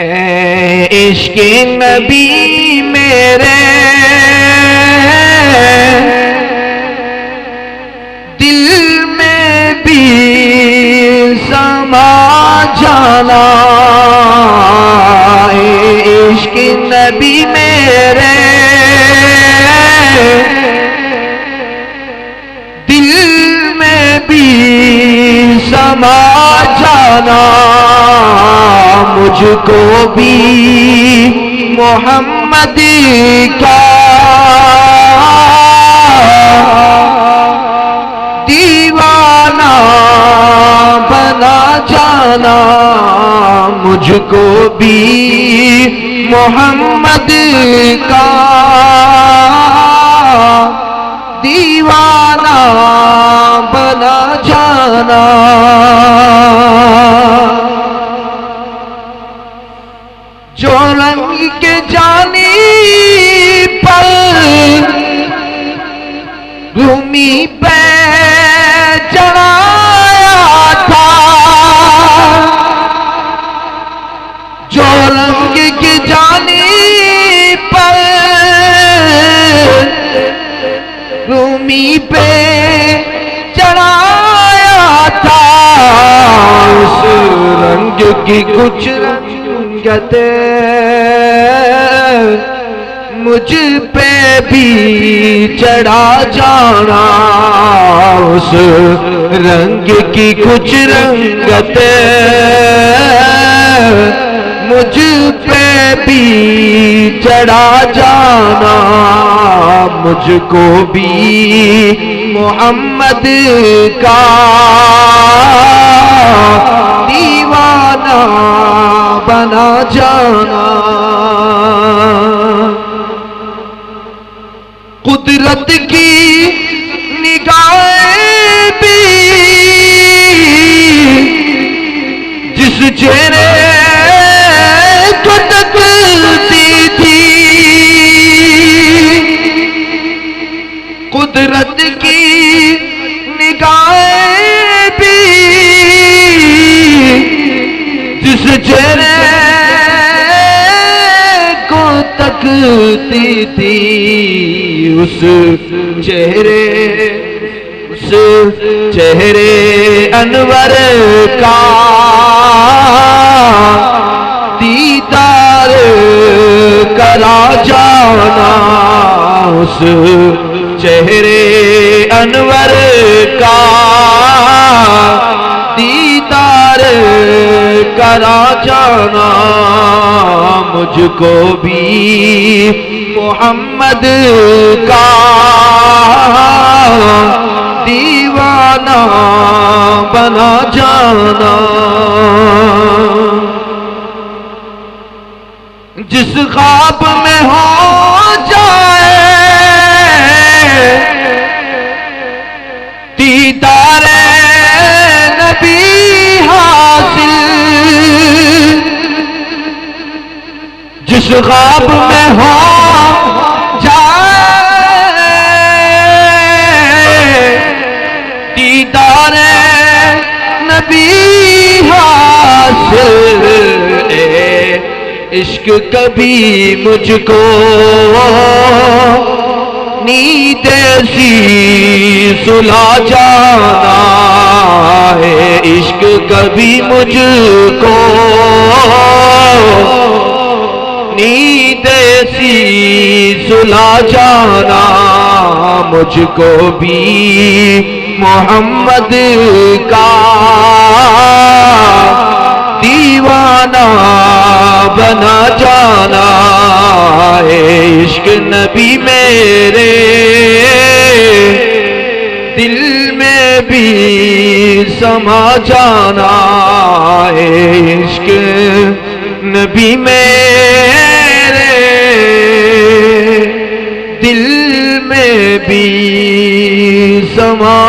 ए इश्क़ नबी मेरे दिल में भी समा जाना। इश्क़ नबी मेरे दिल में भी समा जाना। मुझको भी मोहम्मद का दीवाना बना जाना। मुझको भी मोहम्मद का दीवाना बना जाना। जो रंग के जानी पर भूमि पे चढ़ाया था। जो रंग की जानी पर भूमि पे चढ़ाया था। उस रंग की कुछ रंगते मुझ पे भी चढ़ा जाना। उस रंग की कुछ रंगते मुझ पे भी चढ़ा जाना। मुझको भी मोहम्मद का दीवाना बना जाना। कुदरत की निगाहें भी जिस चेहरे को तकती थी। कुदरत की निगाहें भी जिस चेहरे को तकती थी। उस चेहरे अनवर का दीदार करा जाना। उस चेहरे अनवर का दीदार करा जाना। मुझको भी मोहम्मद का दीवाना बना जाना। जिस ख्वाब में हो जाए दीदारे नबी हासिल। जिस ख्वाब में हो जाए दीदारे नबी हासिल। इश्क कभी मुझको नींद सी सुला जाना है। इश्क कभी मुझको नींद सी सुला जाना। मुझको भी मोहम्मद का दीवाना बना जाना है। इश्क नबी मेरे दिल में भी समा जाना है। इश्क नबी मेरे दिल में भी समा